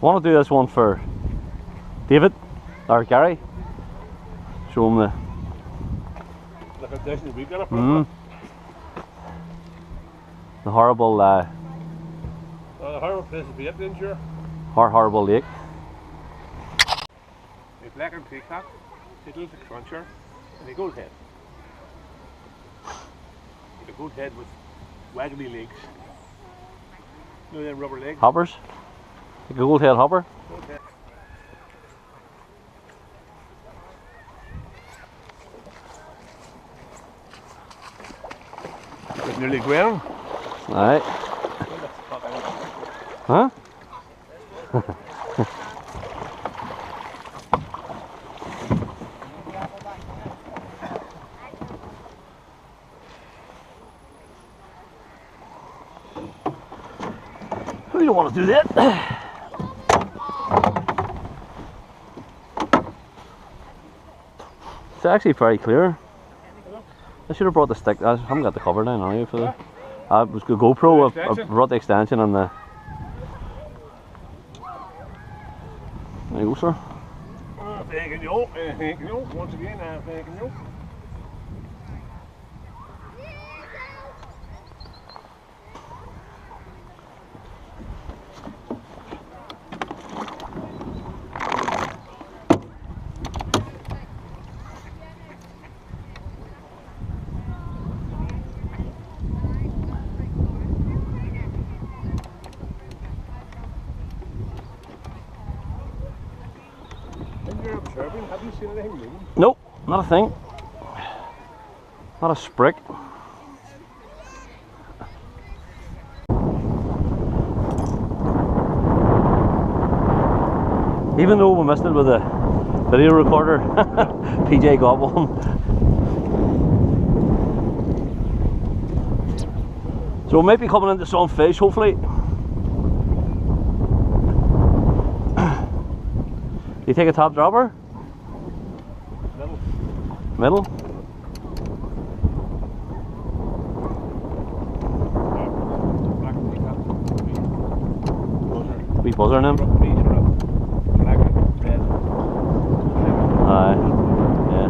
want to do this one for David or Gary. Show him the. Look at this, we got it. The horrible. The horrible place to be up in, sure. Horrible lake. A black and peacock, little cruncher, and a gold head. The gold head with waggly legs. You know them rubber legs? Hoppers. The gold head hopper. Gold head. It's nearly ground. Alright. Huh? We don't want to do that. It's actually very clear. I should have brought the stick. I haven't got the cover down on you for the. I was the GoPro. I brought the extension and the. There you go, sir. Thank you. Once again, thank you. Have you seen anything moving? Nope, not a thing. Not a sprick. Even though we missed it with a video recorder, PJ got one. So we might be coming into some fish, hopefully. You take a top dropper? Middle? Wee buzzer in him? Aye. Yeah.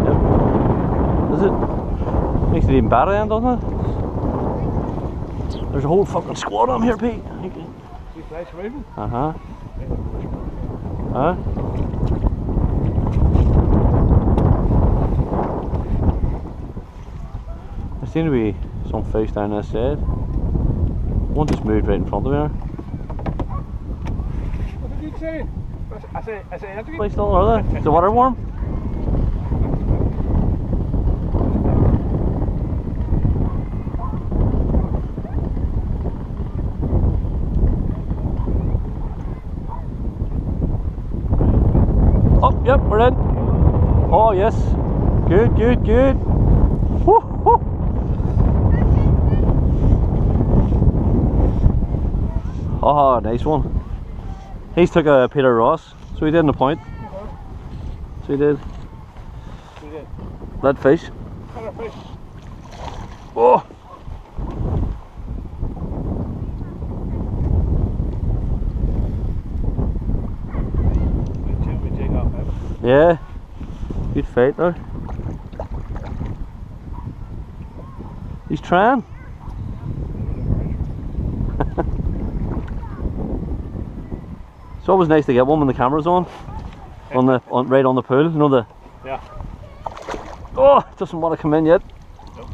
Yep. Does it? Makes it even better then, doesn't it? There's a whole fucking squad on here, Pete. Uh-huh. Huh? There seem to be some fish down this side. One just moved right in front of me. What did you say? I say, They still are there? Is the water warm? Oh, yep, we're in. Oh, yes. Good, good, good. Woo, woo. Oh, nice one. He's took a Peter Ross, so he did in the point. So he did. That fish. Oh. Yeah, good fight there. He's trying. It's always nice to get one when the camera's on right on the pool. You know the. Yeah. Oh, it doesn't want to come in yet. Nope.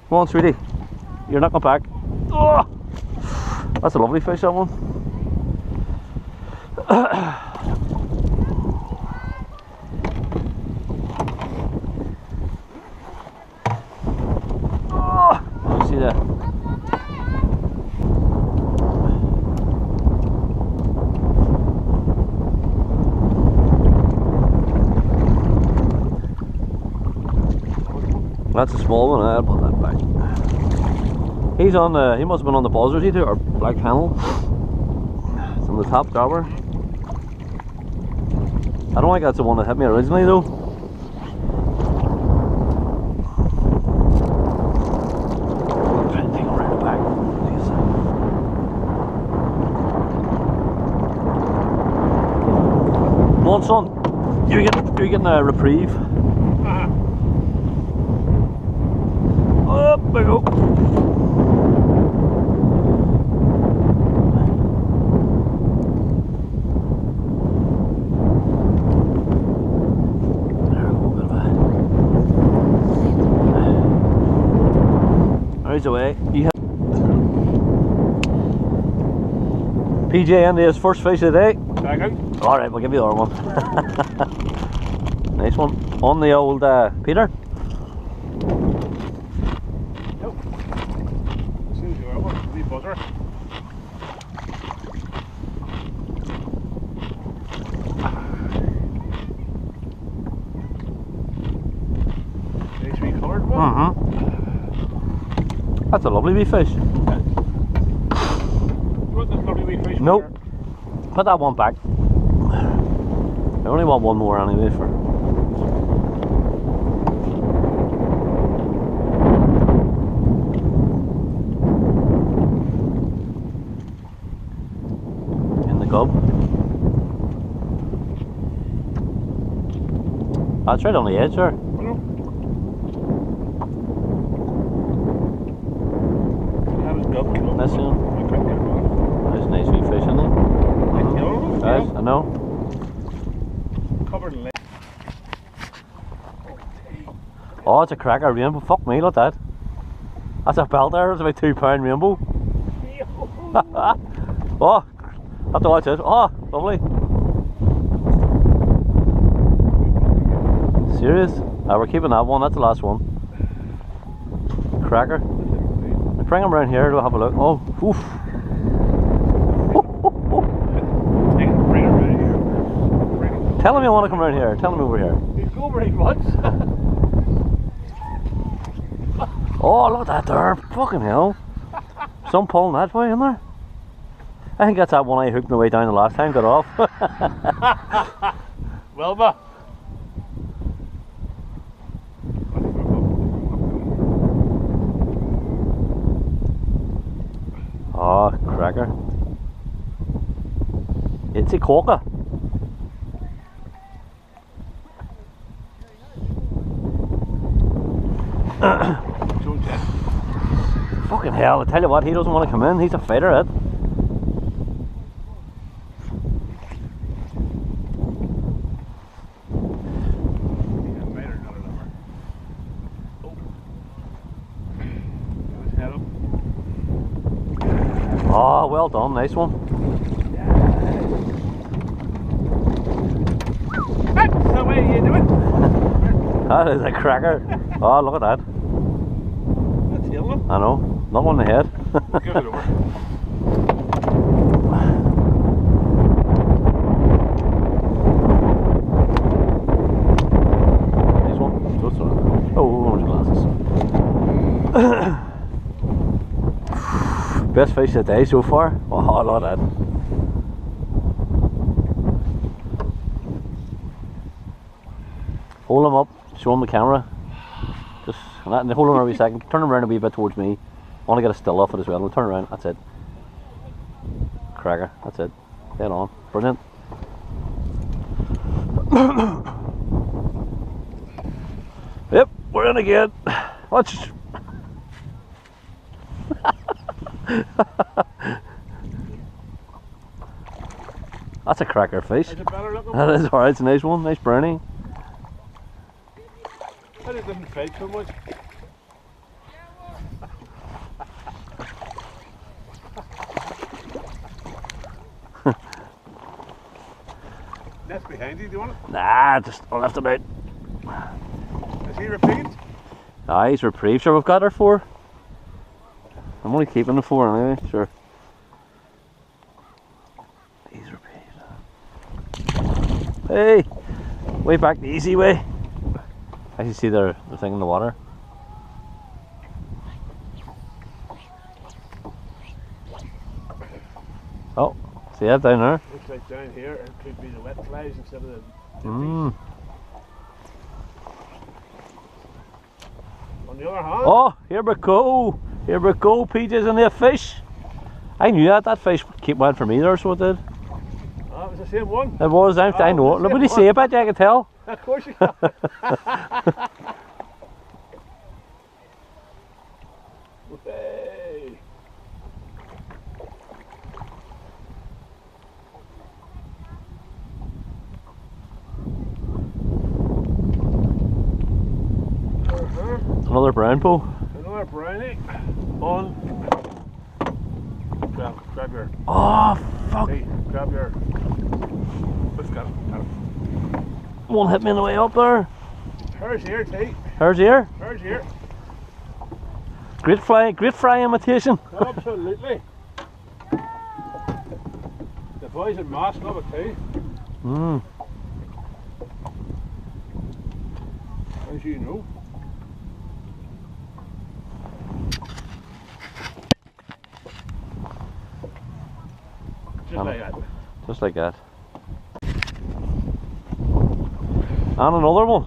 Come on, sweetie. You're not going back. Oh, that's a lovely fish, that one. See that? That's a small one. I'll put that back. He's on the. He must have been on the buzzers either or black panel. It's on the top dropper. I don't think that's the one that hit me originally though. on, son. You're getting a reprieve. Up we go. There's away. You have PJ Andy's first fish of the day. Second. Alright, we'll give you the other one. Nice one. On the old Peter. Nope. As soon as you are one, wee buzzer. Nice wee coloured one. That's a lovely wee fish. You want this lovely wee fish? Nope. Put that one back. I only want one more anyway for. In the gob. That's right on the edge there. That's him. There's a nice wee fish in there. Yes, I know. Covered in lead. Oh, it's a cracker rainbow. Fuck me, look at that. That's a belter. It's about £2 rainbow. Oh, I have to watch it. Oh, lovely. Serious? We're keeping that one. That's the last one. Cracker. Bring him around here to have a look. Oh, oof. Bring him around here. Tell him you want to come around here. Tell him over here. He's go where he wants. Oh, look at that there. Fucking hell. Some pulling that way in there. I think that's that one I hooked my way down the last time, got off. Wilma. Oh, cracker. It's a corker. Fucking hell, I tell you what, he doesn't want to come in, he's a fighter, Ed. Oh, well done, nice one. That's the way you do it. That is a cracker. Oh, look at that. That's the other one. I know, not on the head. Give it over. Nice one. Oh, orange glasses. Best fish of the day so far. Oh, look at that. Hold him up, show him the camera. Just hold him around a wee second. Turn him around a wee bit towards me. I want to get a still off it as well. We'll turn around, that's it. Cracker, that's it. Dead on. Brilliant. Yep, we're in again. Watch. That's a cracker fish. Is it better looking? That is alright, it's a nice one, nice brownie. But it doesn't fight so much. That's behind you, do you want it? Nah, just I'll lift him out. Is he repeat? Ah, he's reprieved. Sure, we've got her 4. I'm only keeping the 4 anyway, sure. He's reprieved. Hey! Way back the easy way. I can see the thing in the water. Oh, see that down there? Looks like down here it could be the wet flies instead of the Mm. On the other hand, Oh, here we go. Here we go, PJ's in there fish. I knew that fish kept went for me there, so it did. Oh, it was the same one. It was, I know. Look, what do you say about you? I can tell. Of course you can. Hey. Another brown pool. Another brownie on. Grab your. Oh, fuck. Hey, grab your. Let's got it. One hit me on the way up there. Hers here, Tate. Hers here. Hers here. Great fry imitation. Absolutely. The boys at Moss love it too. Mm. As you know. Just like that. Just like that. And another one.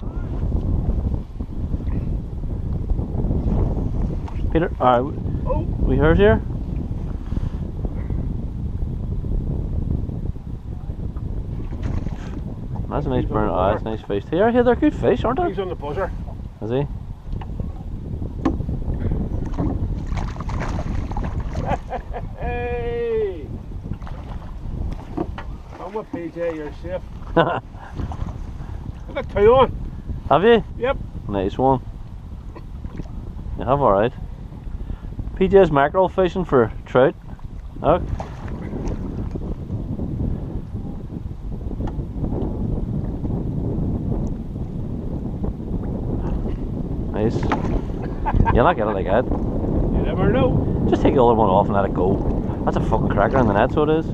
Peter, alright, Oh! we hers here? That's a nice burn. Oh, that's a nice fish. Here, they're good fish, aren't they? He's on the buzzer. Is he? Hey! Come with PJ, you're safe. I've got two on. Have you? Yep. Nice one. You have, alright. PJ's mackerel fishing for trout. Oh. Nice. You'll not get it like that. You never know. Just take the other one off and let it go. That's a fucking cracker in the net, so it is.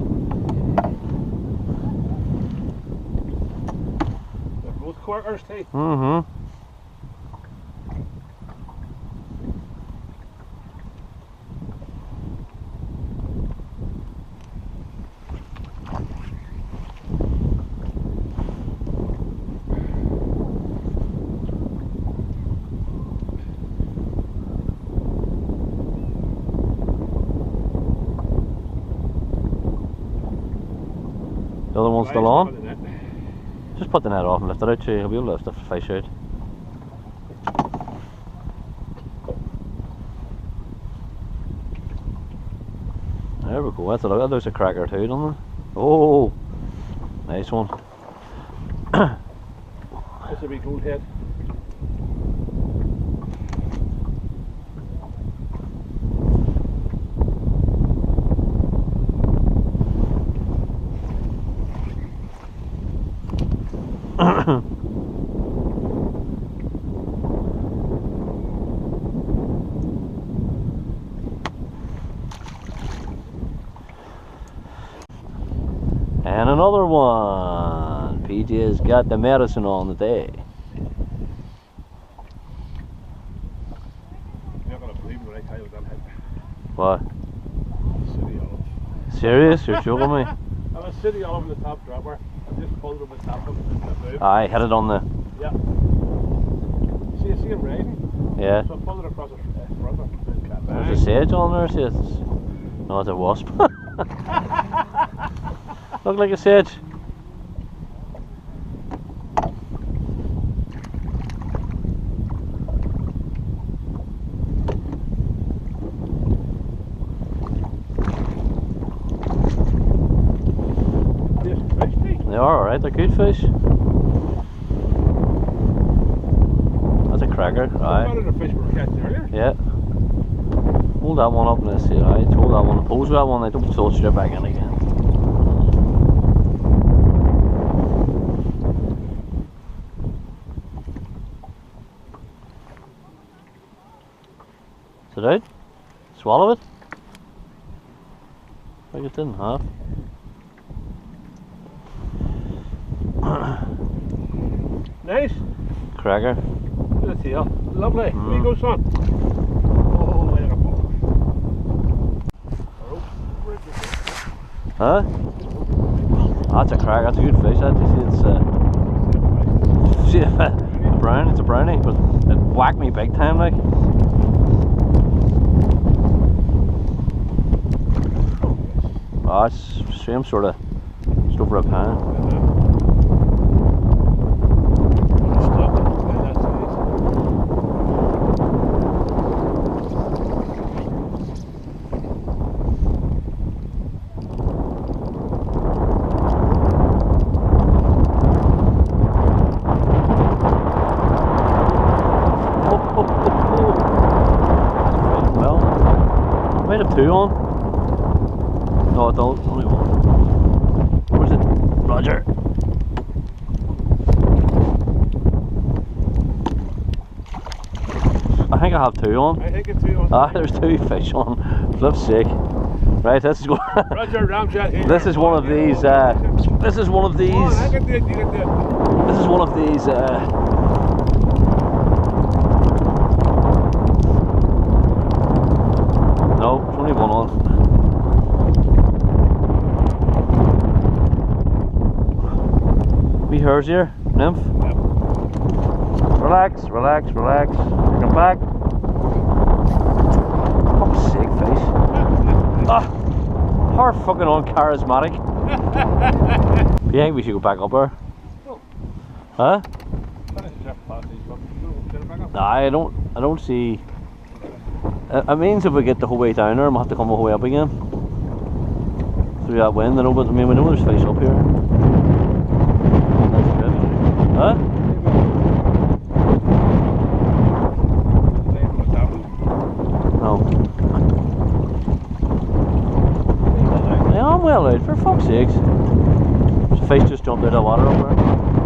They're both quarters, Tate. Mm-hmm. The other one's still on. Just put the net off and lift it out, so you'll be able to lift the fish out. There we go, that's a look. That looks a cracker too, doesn't it? Oh, nice one. That's a big gold head. And another one. PJ's got the medicine on the day. You're not going to believe me when I tell you what that hit. What? City olive. Serious? You're joking me? I'm a city olive in the top dropper. I just pulled it with the top of it. I hit it on the... Yeah. See him rising? Yeah. So I pulled it across the front of it. There's a sage on there, see it's... No, it's a wasp. Look like a sage. They are alright, they're good fish. That's a cracker, aye. Better than the fish we were catching earlier. Yeah. Hold that one up and let's see, aye. Hold that one, pose with that one, I don't throw it straight back in again. Is it out? Swallow it? Like it didn't have. Nice. Cracker. Look at the tail. Lovely. There you go, son. Oh, I got a Huh? That's a cracker, that's a good fish. That, you see, it's a brown, it's a brownie, but it whacked me big time like. Oh, it's same sort of just over a pan. Might have two on. No, I don't. Only one. Where's it? Roger. I think I have two on. I think it's two on. Ah, there's two fish on. Flip's sake. Right, this is one. Roger, Ramjet here. This is one of these. This is one of these. Oh, I can do it. You can do it. This is one of these. No, there's only one on. Wee hers here, nymph. Yep. Relax, relax, relax. Come back. Fuck's sake, fish. Ah, her fucking uncharismatic. Do you think we should go back up there? No. Huh? Finish the past these ones. Get it back up. Nah, I don't see. It means if we get the whole way down there, we'll have to come the whole way up again. Through that wind, I know, but I mean, we know there's fish up here. That's good. Huh? No. Yeah, I'm well out, for fuck's sakes. The fish just jumped out of the water up there.